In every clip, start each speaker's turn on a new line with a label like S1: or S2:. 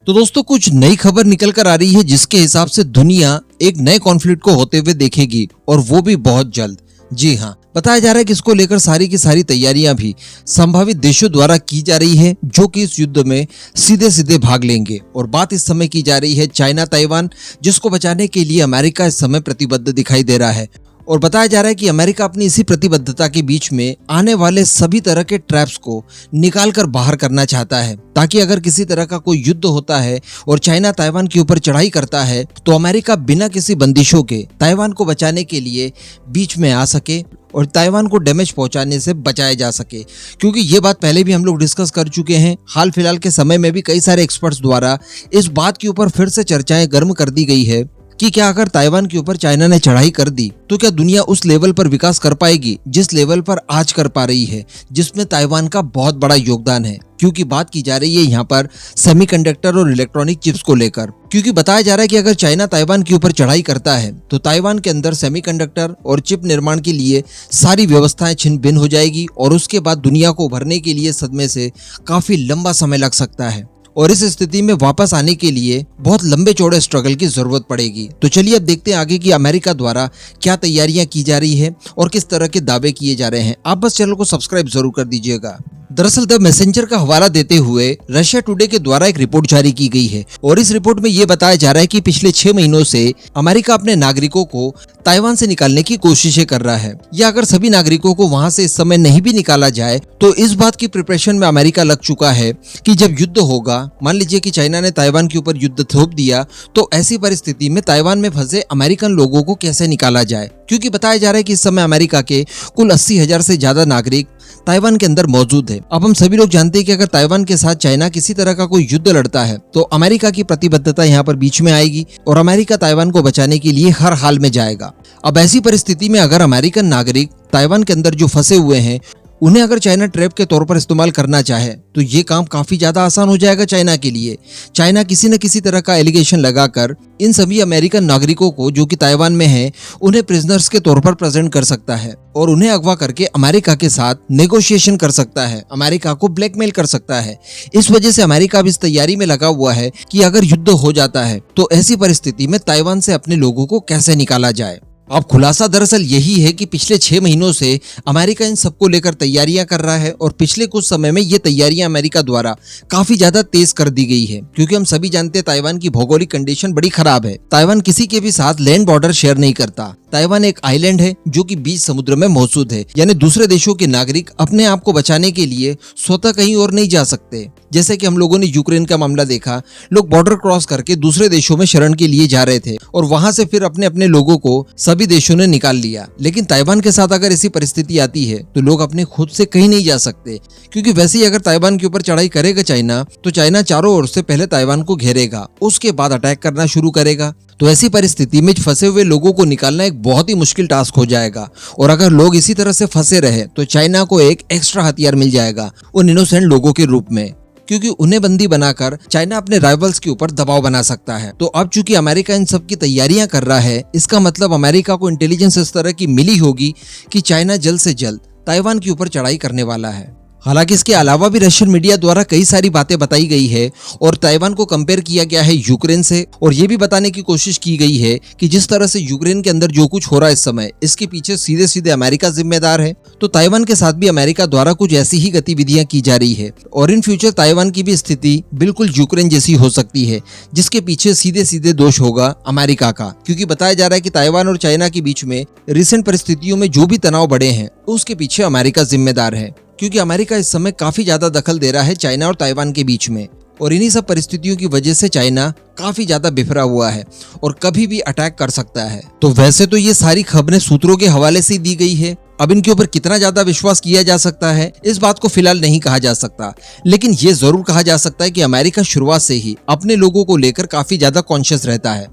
S1: तो दोस्तों कुछ नई खबर निकल कर आ रही है जिसके हिसाब से दुनिया एक नए कॉन्फ्लिक्ट को होते हुए देखेगी और वो भी बहुत जल्द। जी हाँ, बताया जा रहा है कि इसको लेकर सारी की सारी तैयारियां भी संभावित देशों द्वारा की जा रही है जो कि इस युद्ध में सीधे सीधे भाग लेंगे। और बात इस समय की जा रही है चाइना ताइवान, जिसको बचाने के लिए अमेरिका इस समय प्रतिबद्ध दिखाई दे रहा है। और बताया जा रहा है कि अमेरिका अपनी इसी प्रतिबद्धता के बीच में आने वाले सभी तरह के ट्रैप्स को निकाल कर बाहर करना चाहता है, ताकि अगर किसी तरह का कोई युद्ध होता है और चाइना ताइवान के ऊपर चढ़ाई करता है तो अमेरिका बिना किसी बंदिशों के ताइवान को बचाने के लिए बीच में आ सके और ताइवान को डैमेज पहुंचाने से बचाया जा सके। क्योंकि ये बात पहले भी हम लोग डिस्कस कर चुके हैं। हाल फिलहाल के समय में भी कई सारे एक्सपर्ट्स द्वारा इस बात के ऊपर फिर से चर्चाएं गर्म कर दी गई है कि क्या अगर ताइवान के ऊपर चाइना ने चढ़ाई कर दी तो क्या दुनिया उस लेवल पर विकास कर पाएगी जिस लेवल पर आज कर पा रही है, जिसमें ताइवान का बहुत बड़ा योगदान है। क्योंकि बात की जा रही है यहाँ पर सेमीकंडक्टर और इलेक्ट्रॉनिक चिप्स को लेकर। क्योंकि बताया जा रहा है कि अगर चाइना ताइवान के ऊपर चढ़ाई करता है तो ताइवान के अंदर सेमीकंडक्टर और चिप निर्माण के लिए सारी व्यवस्थाएं छिन भिन्न हो जाएगी और उसके बाद दुनिया को उभरने के लिए सदमे से काफी लंबा समय लग सकता है और इस स्थिति में वापस आने के लिए बहुत लंबे चौड़े स्ट्रगल की जरूरत पड़ेगी। तो चलिए अब देखते हैं आगे कि अमेरिका द्वारा क्या तैयारियां की जा रही है और किस तरह के दावे किए जा रहे हैं। आप बस चैनल को सब्सक्राइब जरूर कर दीजिएगा। दरअसल द मैसेंजर का हवाला देते हुए रशिया टुडे के द्वारा एक रिपोर्ट जारी की गई है और इस रिपोर्ट में ये बताया जा रहा है कि पिछले 6 महीनों से अमेरिका अपने नागरिकों को ताइवान से निकालने की कोशिशें कर रहा है, या अगर सभी नागरिकों को वहां से इस समय नहीं भी निकाला जाए तो इस बात की प्रिपरेशन में अमेरिका लग चुका है कि जब युद्ध होगा, मान लीजिए कि चाइना ने ताइवान के ऊपर युद्ध थोप दिया, तो ऐसी परिस्थिति में ताइवान में फंसे अमेरिकन लोगों को कैसे निकाला जाए। क्योंकि बताया जा रहा है कि इस समय अमेरिका के कुल 80,000 से ज्यादा नागरिक ताइवान के अंदर मौजूद है। अब हम सभी लोग जानते हैं कि अगर ताइवान के साथ चाइना किसी तरह का कोई युद्ध लड़ता है तो अमेरिका की प्रतिबद्धता यहाँ पर बीच में आएगी और अमेरिका ताइवान को बचाने के लिए हर हाल में जाएगा। अब ऐसी परिस्थिति में अगर अमेरिकन नागरिक ताइवान के अंदर जो फंसे हुए हैं उन्हें अगर चाइना ट्रैप के तौर पर इस्तेमाल करना चाहे तो ये काम काफी ज्यादा आसान हो जाएगा चाइना के लिए। चाइना किसी न किसी तरह का एलिगेशन लगाकर इन सभी अमेरिकन नागरिकों को जो कि ताइवान में हैं उन्हें प्रिजनर्स के तौर पर प्रेजेंट कर सकता है और उन्हें अगवा करके अमेरिका के साथ नेगोशिएशन कर सकता है, अमेरिका को ब्लैकमेल कर सकता है। इस वजह से अमेरिका अब इस तैयारी में लगा हुआ है कि अगर युद्ध हो जाता है तो ऐसी परिस्थिति में ताइवान से अपने लोगों को कैसे निकाला जाए। अब खुलासा दरअसल यही है कि पिछले 6 महीनों से अमेरिका इन सबको लेकर तैयारियां कर रहा है और पिछले कुछ समय में ये तैयारियां अमेरिका द्वारा काफी ज्यादा तेज कर दी गई है। क्योंकि हम सभी जानते हैं ताइवान की भौगोलिक कंडीशन बड़ी खराब है। ताइवान किसी के भी साथ लैंड बॉर्डर शेयर नहीं करता। ताइवान एक आइलैंड है जो कि बीच समुद्र में मौजूद है, यानी दूसरे देशों के नागरिक अपने आप को बचाने के लिए स्वतः कहीं और नहीं जा सकते। जैसे कि हम लोगों ने यूक्रेन का मामला देखा, लोग बॉर्डर क्रॉस करके दूसरे देशों में शरण के लिए जा रहे थे और वहां से फिर अपने अपने लोगों को सभी देशों ने निकाल लिया। लेकिन ताइवान के साथ अगर ऐसी परिस्थिति आती है तो लोग अपने खुद से कहीं नहीं जा सकते, क्योंकि वैसे ही अगर ताइवान के ऊपर चढ़ाई करेगा चाइना तो चाइना चारों ओर से पहले ताइवान को घेरेगा, उसके बाद अटैक करना शुरू करेगा। तो ऐसी परिस्थिति में फंसे हुए लोगों को निकालना एक बहुत ही मुश्किल टास्क हो जाएगा और अगर लोग इसी तरह से फंसे रहे तो चाइना को एक एक्स्ट्रा हथियार मिल जाएगा उन इनोसेंट लोगों के रूप में, क्योंकि उन्हें बंदी बनाकर चाइना अपने राइवल्स के ऊपर दबाव बना सकता है। तो अब चूंकि अमेरिका इन सब की तैयारियां कर रहा है, इसका मतलब अमेरिका को इंटेलिजेंस इस तरह की मिली होगी कि चाइना जल्द से जल्द ताइवान के ऊपर चढ़ाई करने वाला है। हालांकि इसके अलावा भी रशियन मीडिया द्वारा कई सारी बातें बताई गई है और ताइवान को कंपेयर किया गया है यूक्रेन से और ये भी बताने की कोशिश की गई है कि जिस तरह से यूक्रेन के अंदर जो कुछ हो रहा है इस समय, इसके पीछे सीधे सीधे अमेरिका जिम्मेदार है। तो ताइवान के साथ भी अमेरिका द्वारा कुछ ऐसी ही गतिविधियां की जा रही है और इन फ्यूचर ताइवान की भी स्थिति बिल्कुल यूक्रेन जैसी हो सकती है, जिसके पीछे सीधे सीधे दोष होगा अमेरिका का। क्योंकि बताया जा रहा है कि ताइवान और चाइना के बीच में रिसेंट परिस्थितियों में जो भी तनाव बढ़े हैं उसके पीछे अमेरिका जिम्मेदार है, क्योंकि अमेरिका इस समय काफी ज्यादा दखल दे रहा है चाइना और ताइवान के बीच में और इन्हीं सब परिस्थितियों की वजह से चाइना काफी ज्यादा बिफरा हुआ है और कभी भी अटैक कर सकता है। तो वैसे तो ये सारी खबरें सूत्रों के हवाले से दी गई है, अब इनके ऊपर कितना ज्यादा विश्वास किया जा सकता है इस बात को फिलहाल नहीं कहा जा सकता, लेकिन ये जरूर कहा जा सकता है कि अमेरिका शुरुआत से ही अपने लोगों को लेकर काफी ज्यादा कॉन्शियस रहता है।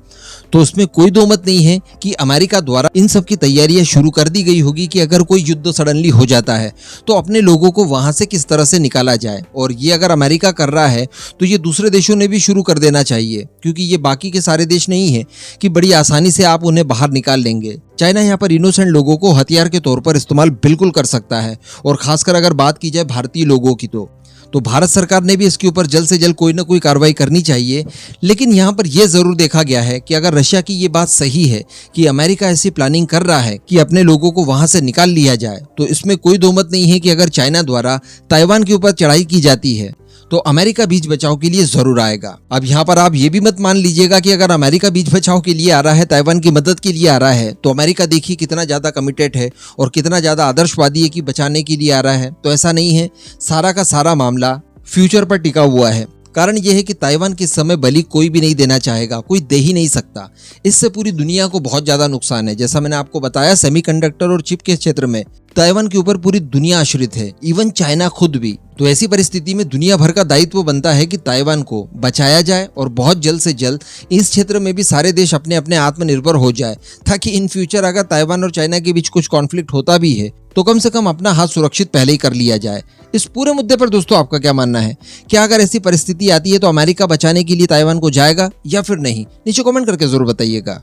S1: तो उसमें कोई दो मत नहीं है कि अमेरिका द्वारा इन सब की तैयारियां शुरू कर दी गई होगी कि अगर कोई युद्ध सडनली हो जाता है तो अपने लोगों को वहां से किस तरह से निकाला जाए। और ये अगर अमेरिका कर रहा है तो ये दूसरे देशों ने भी शुरू कर देना चाहिए, क्योंकि ये बाकी के सारे देश नहीं है कि बड़ी आसानी से आप उन्हें बाहर निकाल लेंगे। चाइना यहाँ पर इनोसेंट लोगों को हथियार के तौर पर इस्तेमाल बिल्कुल कर सकता है और खासकर अगर बात की जाए भारतीय लोगों की तो भारत सरकार ने भी इसके ऊपर जल्द से जल्द कोई ना कोई कार्रवाई करनी चाहिए। लेकिन यहाँ पर यह जरूर देखा गया है कि अगर रशिया की ये बात सही है कि अमेरिका ऐसी प्लानिंग कर रहा है कि अपने लोगों को वहां से निकाल लिया जाए, तो इसमें कोई दो मत नहीं है कि अगर चाइना द्वारा ताइवान के ऊपर चढ़ाई की जाती है तो अमेरिका बीच बचाव के लिए जरूर आएगा। अब यहाँ पर आप ये भी मत मान लीजिएगा कि अगर अमेरिका बीच बचाव के लिए आ रहा है, ताइवान की मदद के लिए आ रहा है, तो अमेरिका देखिए कितना ज्यादा कमिटेड है और कितना ज्यादा आदर्शवादी है कि बचाने के लिए आ रहा है। तो ऐसा नहीं है, सारा का सारा मामला फ्यूचर पर टिका हुआ है। कारण यह है कि ताइवान के समय बलि कोई भी नहीं देना चाहेगा, कोई दे ही नहीं सकता। इससे पूरी दुनिया को बहुत ज्यादा नुकसान है। जैसा मैंने आपको बताया, सेमीकंडक्टर और चिप के क्षेत्र में ताइवान के ऊपर पूरी दुनिया आश्रित है, इवन चाइना खुद भी। तो ऐसी परिस्थिति में दुनिया भर का दायित्व बनता है कि ताइवान को बचाया जाए और बहुत जल्द से जल्द इस क्षेत्र में भी सारे देश अपने अपने आत्मनिर्भर हो जाए, ताकि इन फ्यूचर अगर ताइवान और चाइना के बीच कुछ कॉन्फ्लिक्ट होता भी है तो कम से कम अपना हाथ सुरक्षित पहले ही कर लिया जाए। इस पूरे मुद्दे पर दोस्तों आपका क्या मानना है? क्या अगर ऐसी परिस्थिति आती है तो अमेरिका बचाने के लिए ताइवान को जाएगा या फिर नहीं? नीचे कमेंट करके जरूर बताइएगा।